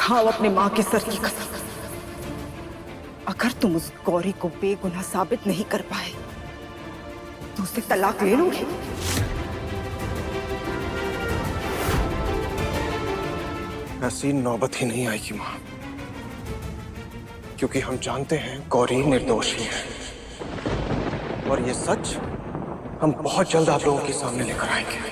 खाओ अपने माँ के सर की कसम। अगर तुम उस गौरी को बेगुनाह साबित नहीं कर पाए तो उससे तलाक ले लोगे? ऐसी नौबत ही नहीं आएगी माँ, क्योंकि हम जानते हैं गौरी निर्दोष ही है और ये सच हम बहुत जल्द आप लोगों के सामने लेकर आएंगे।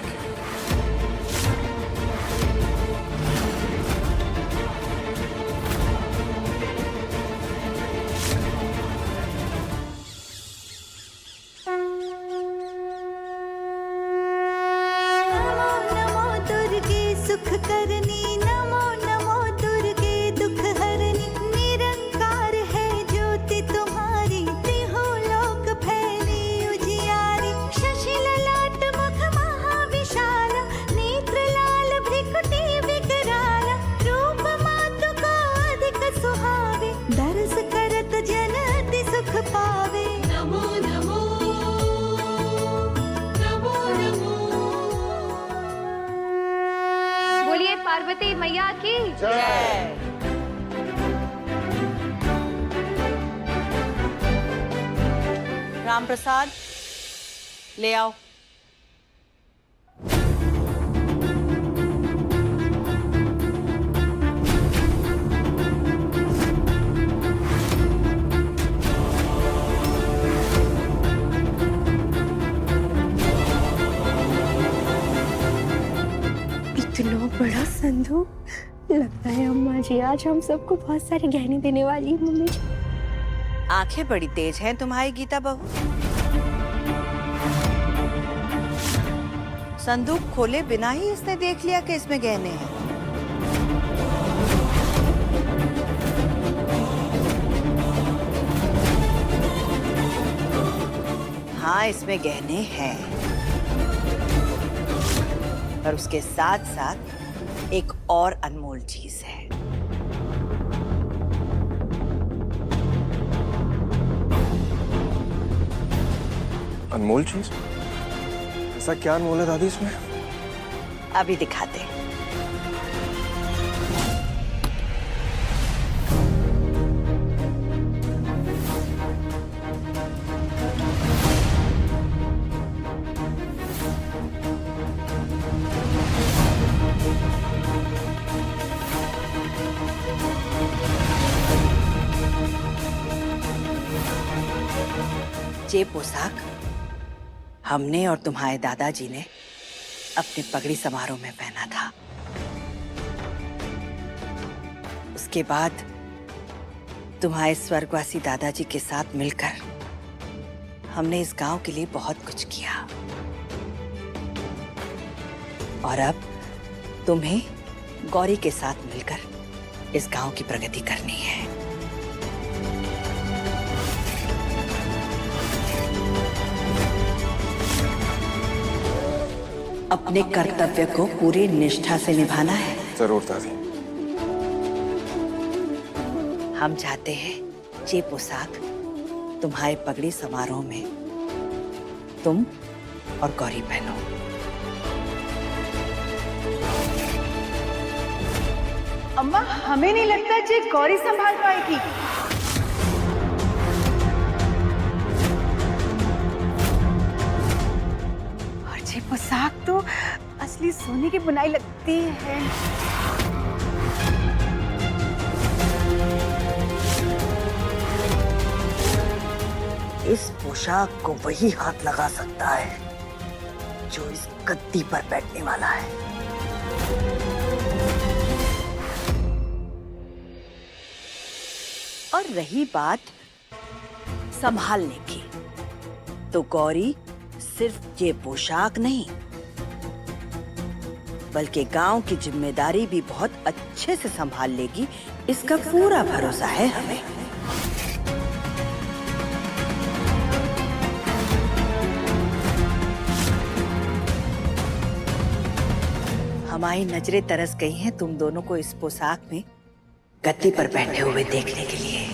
पार्वती मैया की जय। राम प्रसाद ले आओ। इतना बड़ा संदूक, लगता है अम्मा जी आज हम सबको बहुत सारे गहने देने वाली है। मम्मी जी आंखें बड़ी तेज हैं तुम्हारी गीता बहू। संदूक खोले बिना ही इसने देख लिया कि इसमें गहने हैं। हाँ, इसमें गहने हैं, पर उसके साथ साथ एक और अनमोल चीज है। अनमोल चीज? ऐसा क्या अनमोल है दादी इसमें? अभी दिखाते हैं। ये पोशाक हमने और तुम्हारे दादाजी ने अपने पगड़ी समारोह में पहना था। उसके बाद तुम्हारे स्वर्गवासी दादाजी के साथ मिलकर हमने इस गांव के लिए बहुत कुछ किया, और अब तुम्हें गौरी के साथ मिलकर इस गांव की प्रगति करनी है। अपने कर्तव्य को पूरी निष्ठा से निभाना है। जरूर दादी। हम चाहते हैं ये पोशाक तुम्हारे पगड़ी समारोह में तुम और गौरी पहनो। अम्मा, हमें नहीं लगता ये गौरी संभाल पाएगी। ये पोशाक तो असली सोने की बुनाई लगती है। इस पोशाक को वही हाथ लगा सकता है जो इस गद्दी पर बैठने वाला है। और रही बात संभालने की, तो गौरी सिर्फ ये पोशाक नहीं बल्कि गांव की जिम्मेदारी भी बहुत अच्छे से संभाल लेगी, इसका पूरा भरोसा है हमें। हमारी नजरें तरस गई हैं तुम दोनों को इस पोशाक में गद्दी पर बैठे हुए देखने के लिए।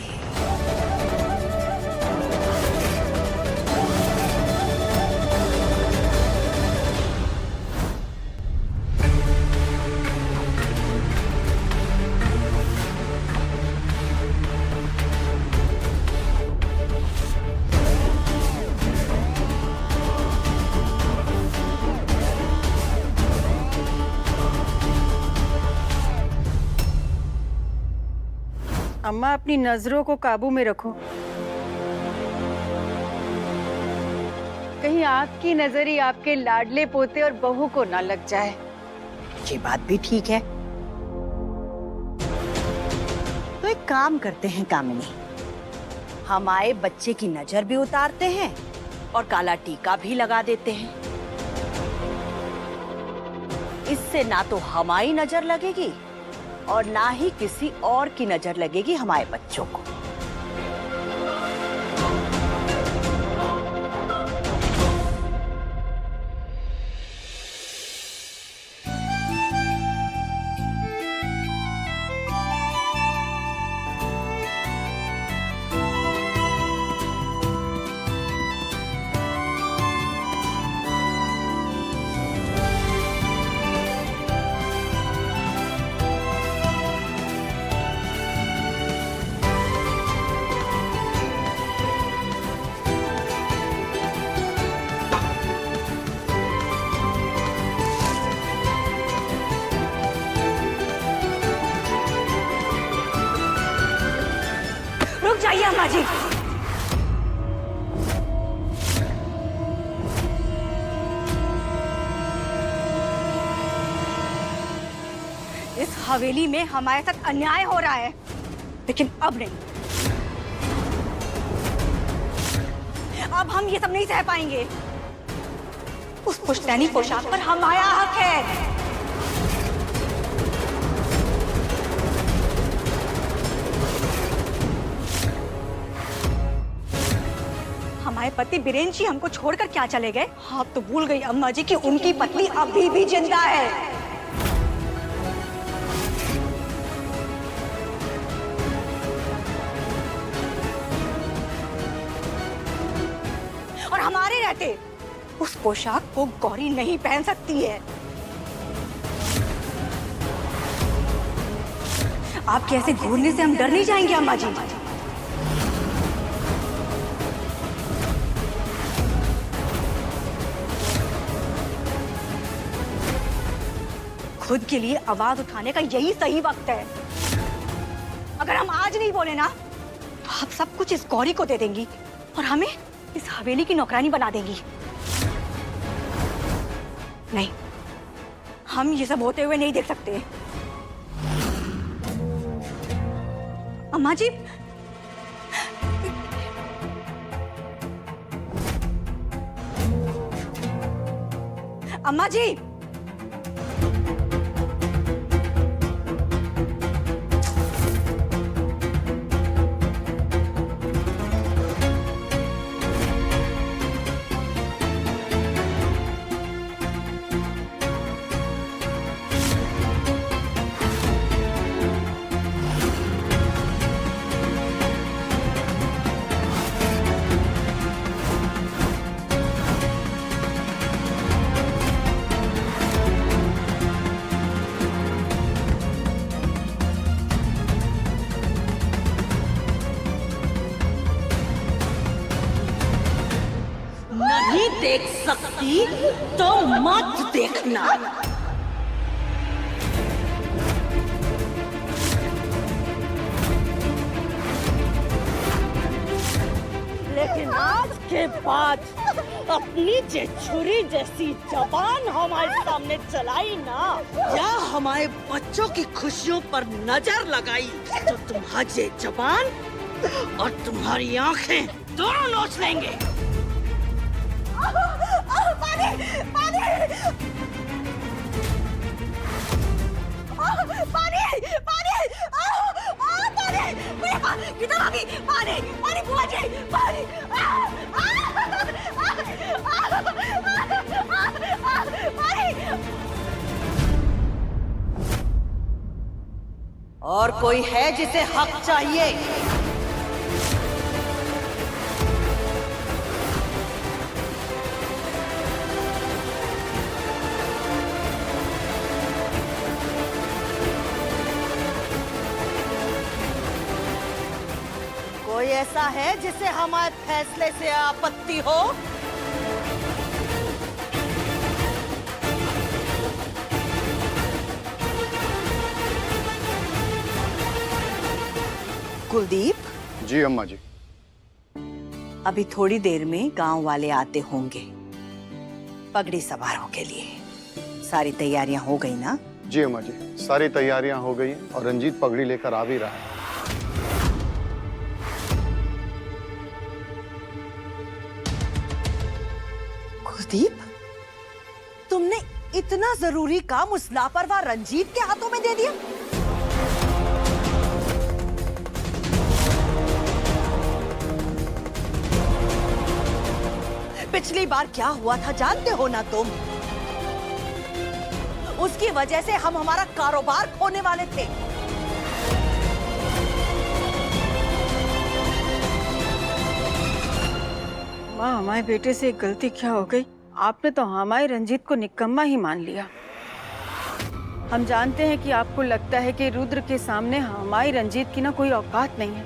अम्मा अपनी नजरों को काबू में रखो, कहीं आपकी नजर ही आपके लाडले पोते और बहू को ना लग जाए। ये बात भी ठीक है। तो एक काम करते हैं कामिनी, हम आए बच्चे की नजर भी उतारते हैं और काला टीका भी लगा देते हैं। इससे ना तो हमारी नजर लगेगी और ना ही किसी और की नजर लगेगी हमारे बच्चों को। रुक जाइए अम्मा जी। इस हवेली में हमारे साथ अन्याय हो रहा है, लेकिन अब नहीं। अब हम ये सब नहीं सह पाएंगे। उस पुश्तैनी पोशाक पर हमारा हक है। हमारे पति बीरेन जी हमको छोड़कर क्या चले गए? आप तो भूल गई अम्मा जी कि उनकी पत्नी अभी भी जिंदा है। और हमारे रहते उस पोशाक को गौरी नहीं पहन सकती है। आपके ऐसे घूरने से हम डर नहीं जाएंगे अम्मा जी। खुद के लिए आवाज उठाने का यही सही वक्त है। अगर हम आज नहीं बोले ना, तो आप सब कुछ इस गौरी को दे देंगी और हमें इस हवेली की नौकरानी बना देंगी। नहीं, हम ये सब होते हुए नहीं देख सकते। अम्मा जी, अम्मा जी, नहीं देख सकती तो मत देखना। लेकिन आज के बाद अपनी छुरी जैसी जबान हमारे सामने चलाई ना, या हमारे बच्चों की खुशियों पर नजर लगाई, तो तुम्हारी जबान और तुम्हारी आंखें दोनों नोच लेंगे। और कोई है जिसे हक चाहिए? कोई ऐसा है जिसे हमारे फैसले से आपत्ति हो? कुलदीप, जी अम्मा जी। अभी थोड़ी देर में गांव वाले आते होंगे पगड़ी समारोह के लिए। सारी तैयारियां हो गई ना? जी अम्मा जी, सारी तैयारियां हो गई हैं और रंजीत पगड़ी लेकर आ भी रहा है। कुलदीप, तुमने इतना जरूरी काम उस लापरवाह रंजीत के हाथों में दे दिया? पिछली बार क्या हुआ था जानते हो ना तुम? उसकी वजह से हम हमारा कारोबार खोने वाले थे। माँ, हमारे बेटे से एक गलती क्या हो गई? आपने तो हमारे रंजीत को निकम्मा ही मान लिया। हम जानते हैं कि आपको लगता है कि रुद्र के सामने हमारी रंजीत की ना कोई औकात नहीं है,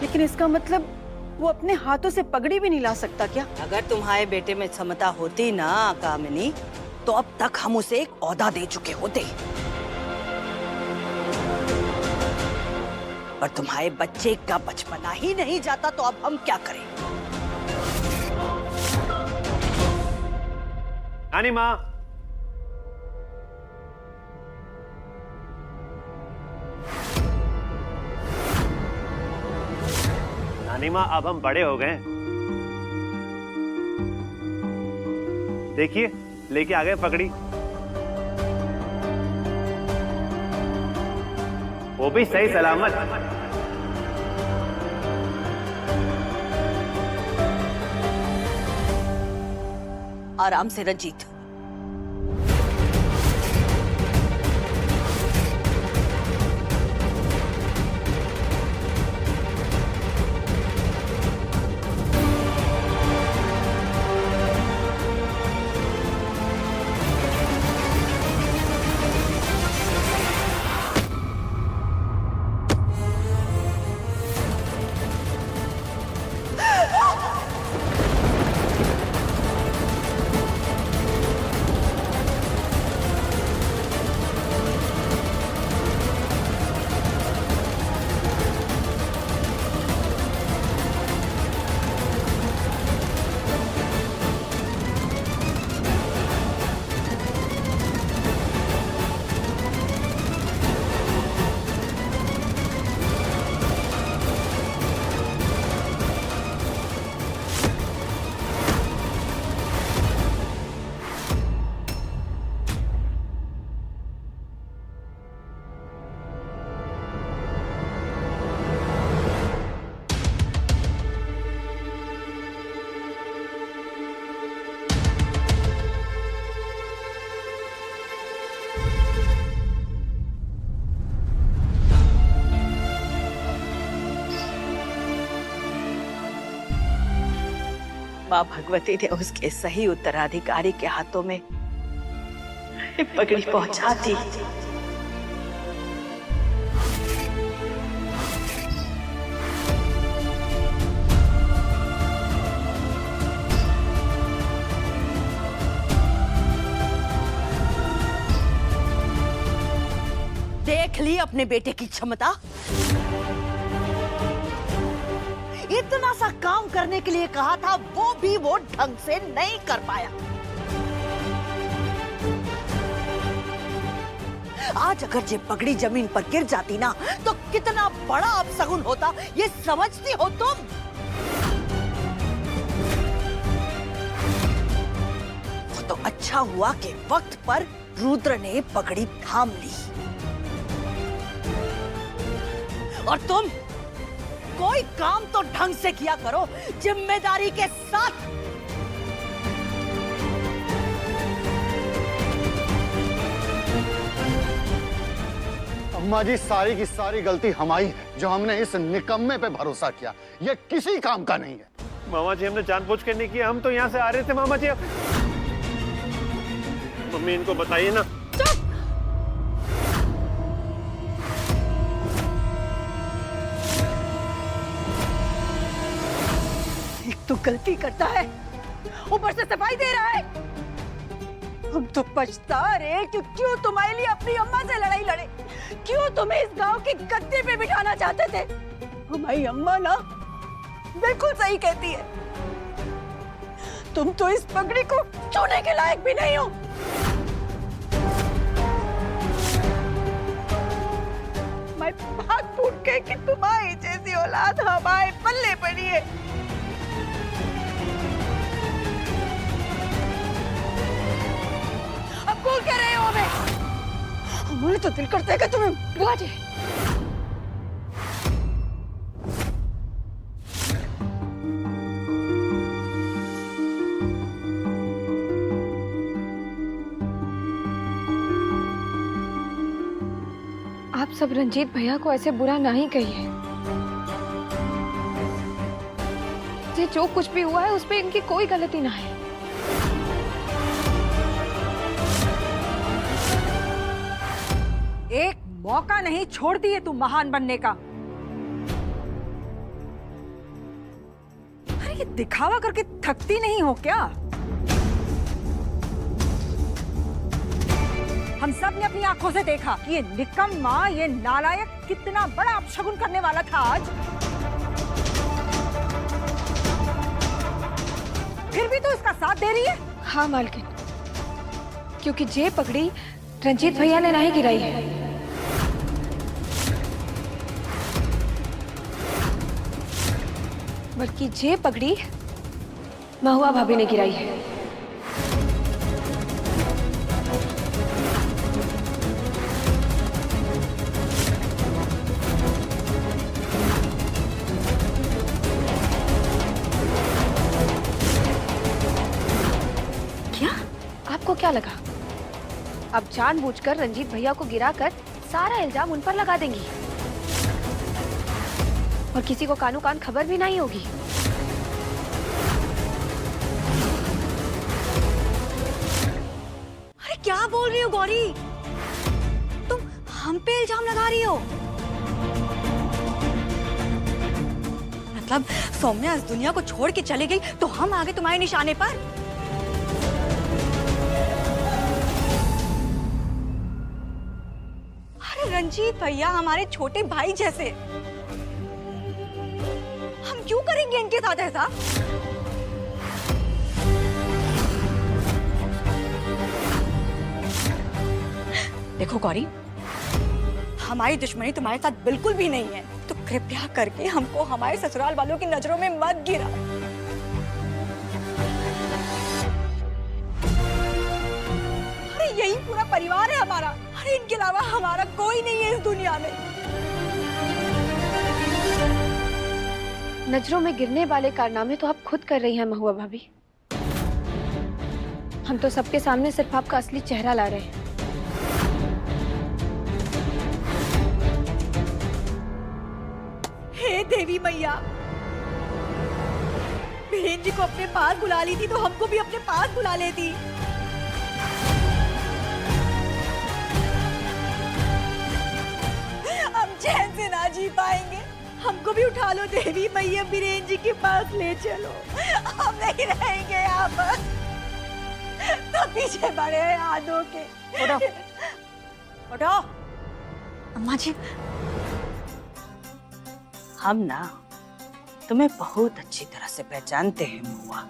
लेकिन इसका मतलब वो अपने हाथों से पगड़ी भी नहीं ला सकता क्या? अगर तुम्हारे बेटे में क्षमता होती ना कामिनी, तो अब तक हम उसे एक ओहदा दे चुके होते। पर तुम्हारे बच्चे का बचपना ही नहीं जाता, तो अब हम क्या करें? नानी माँ, नानी माँ, अब हम बड़े हो गए। देखिए, लेके आ गए पगड़ी, वो भी सही सलामत। आराम से रंजीत। माँ भगवती ने उसके सही उत्तराधिकारी के हाथों में पगड़ी पहुंचा दी। देख ली अपने बेटे की क्षमता। इतना सा काम करने के लिए कहा था, वो भी वो ढंग से नहीं कर पाया। आज अगर ये पगड़ी जमीन पर गिर जाती ना, तो कितना बड़ा अपशगुन होता, ये समझती हो तुम? वो तो अच्छा हुआ कि वक्त पर रुद्र ने पगड़ी थाम ली। और तुम कोई काम तो ढंग से किया करो, जिम्मेदारी के साथ। अम्मा जी, सारी की सारी गलती हमारी है, जो हमने इस निकम्मे पे भरोसा किया। ये किसी काम का नहीं है। मामा जी, हमने जानबूझ के नहीं किया, हम तो यहाँ से आ रहे थे। मामा जी, मम्मी इनको बताइए ना। तो गलती करता है, ऊपर से सफाई दे रहा है। हम तो पछता रहे कि क्यों तुम्हारे लिए अपनी अम्मा से लड़ाई लड़े। क्यों तुम्हें इस गांव के गद्दे पे बिठाना चाहते थे? हमारी अम्मा ना बिल्कुल सही कहती है। तुम तो इस पगड़ी को छूने के लायक भी नहीं हो। मैं बात फूट के कि तुम्हारी जैसी औलाद हमारे पल्ले पड़ी है। अब बोल क्या रहे हो हमें? हमारे तो दिल करता है कि तुम्हें बुला जाए। आप सब रंजीत भैया को ऐसे बुरा नहीं कहिए। ये जो कुछ भी हुआ है उस पे इनकी कोई गलती ना है। एक मौका नहीं छोड़ती है तुम महान बनने का। अरे ये दिखावा करके थकती नहीं हो क्या? हम सब ने अपनी आंखों से देखा कि ये निकम्मा, ये नालायक कितना बड़ा अपशगुन करने वाला था आज। फिर भी तो इसका साथ दे रही है। हाँ मालकिन, क्योंकि ये पगड़ी रंजीत भैया ने नहीं गिराई है, बल्कि ये पगड़ी महुआ भाभी ने गिराई है। क्या? आपको क्या लगा अब जानबूझकर रंजीत भैया को गिराकर सारा इल्जाम उन पर लगा देंगी और किसी को कानो कान खबर भी नहीं होगी? अरे क्या बोल रही हो गौरी? तुम हम पे इल्जाम लगा रही हो? मतलब सौम्या इस दुनिया को छोड़ के चली गई तो हम आगे तुम्हारे निशाने पर? अरे रंजीत भैया हमारे छोटे भाई जैसे, हम क्यों करेंगे इनके साथ ऐसा? देखो गौरी, हमारी दुश्मनी तुम्हारे साथ बिल्कुल भी नहीं है, तो कृपया करके हमको हमारे ससुराल वालों की नजरों में मत गिरा। अरे यही पूरा परिवार है हमारा। अरे इनके अलावा हमारा कोई नहीं है इस दुनिया में। नजरों में गिरने वाले कारनामे तो आप खुद कर रही हैं महुआ भाभी। हम तो सबके सामने सिर्फ आपका असली चेहरा ला रहे हैं। हे देवी मैया, बहन जी को अपने पास बुला ली थी तो हमको भी अपने पास बुला लेती। हम चैन से ना जी पाएंगे। हमको भी उठा लो देवी मैया, बीरेन जी के पास ले चलो। हम नहीं रहेंगे यहाँ पर, तो पीछे बड़े हैं यादों के। उठो, उठो। अम्मा जी, हम ना तुम्हें बहुत अच्छी तरह से पहचानते हैं महुआ।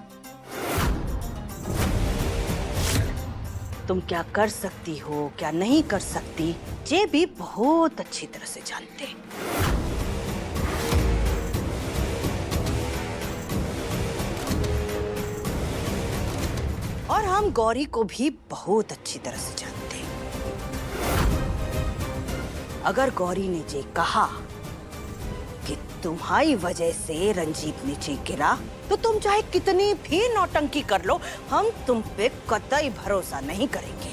तुम क्या कर सकती हो, क्या नहीं कर सकती, ये भी बहुत अच्छी तरह से जानते हैं। और हम गौरी को भी बहुत अच्छी तरह से जानते हैं। अगर गौरी ने ये कहा कि तुम्हारी वजह से रंजीत नीचे गिरा, तो तुम चाहे कितनी भी नौटंकी कर लो, हम तुम पे कतई भरोसा नहीं करेंगे।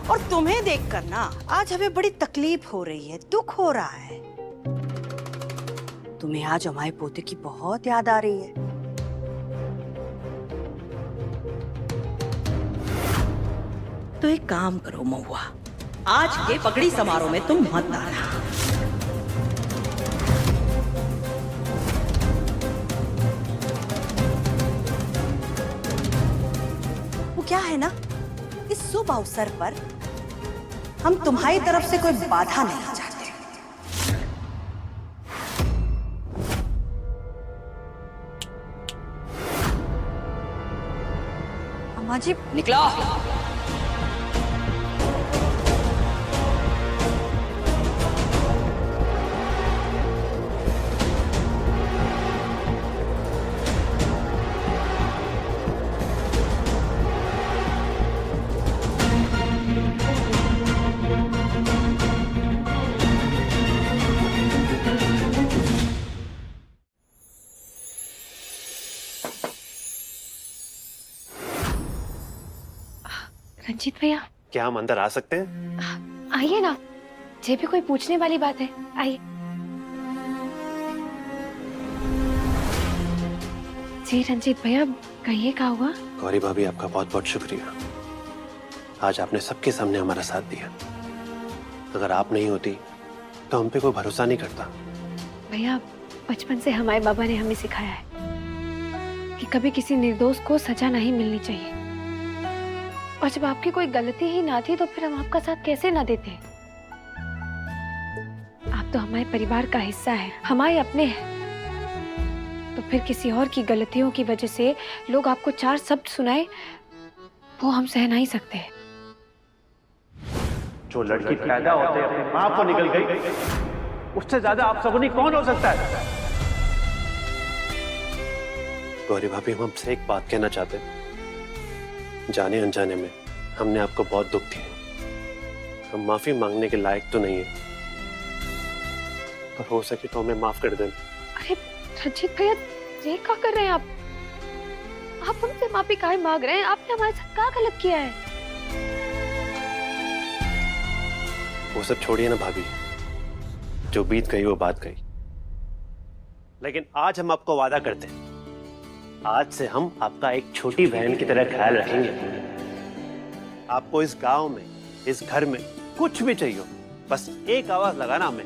और तुम्हें देखकर ना आज हमें बड़ी तकलीफ हो रही है, दुख हो रहा है। तुम्हें आज हमारे पोते की बहुत याद आ रही है। तो एक काम करो महुआ, आज के पगड़ी समारोह में तुम मत आना। है ना, इस शुभ अवसर पर हम तुम्हारी तरफ से कोई बाधा नहीं चाहते। अम्मा जी निकलो। रंजीत भैया क्या हम अंदर आ सकते हैं? आइए ना, जे भी कोई पूछने वाली बात है, आइए। जी रंजीत भैया, कहिए क्या हुआ? गौरी भाभी, आपका बहुत बहुत शुक्रिया। आज आपने सबके सामने हमारा साथ दिया। अगर आप नहीं होती तो हम पे कोई भरोसा नहीं करता। भैया, बचपन से हमारे बाबा ने हमें सिखाया है कि कभी किसी निर्दोष को सजा नहीं मिलनी चाहिए, और जब आपकी कोई गलती ही ना थी तो फिर हम आपका साथ कैसे ना देते? आप तो हमारे परिवार का हिस्सा है, हमारे अपने हैं। तो फिर किसी और की गलतियों की वजह से लोग आपको चार शब्द सुनाए, वो हम सह नहीं सकते। जो लड़की पैदा होते अपनी माँ को निकल गई, उससे ज्यादा आप सगुनी कौन हो सकता है? गौरी भाभी, हम आपसे एक बात कहना चाहते हैं। जाने अनजाने में हमने आपको बहुत दुख दिया। हम माफी मांगने के लायक तो नहीं है, पर हो सके तो हमें माफ कर देना। अरे रंजीत भैया, ये क्या कर रहे हैं आप? आप हमसे माफी काहे मांग रहे हैं? आपने हमारे साथ क्या गलत किया है? वो सब छोड़िए ना भाभी, जो बीत गई वो बात गई। लेकिन आज हम आपको वादा करते हैं, आज से हम आपका एक छोटी बहन की तरह ख्याल रखेंगे। आपको इस गांव में, इस घर में कुछ भी चाहिए, बस एक आवाज लगाना हमें,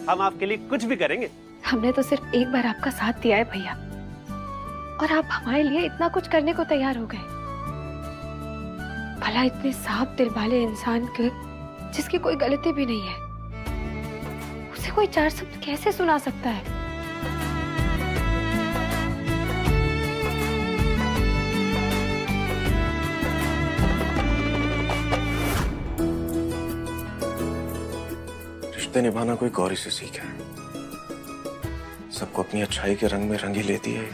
हम आपके लिए कुछ भी करेंगे। हमने तो सिर्फ एक बार आपका साथ दिया है भैया, और आप हमारे लिए इतना कुछ करने को तैयार हो गए। भला इतने साफ दिल वाले इंसान के, जिसकी कोई गलती भी नहीं है, उसे कोई चार शब्द कैसे सुना सकता है? रिश्ते निभाना कोई गौरी से सीखा है। सबको अपनी अच्छाई के रंग में रंगी लेती है।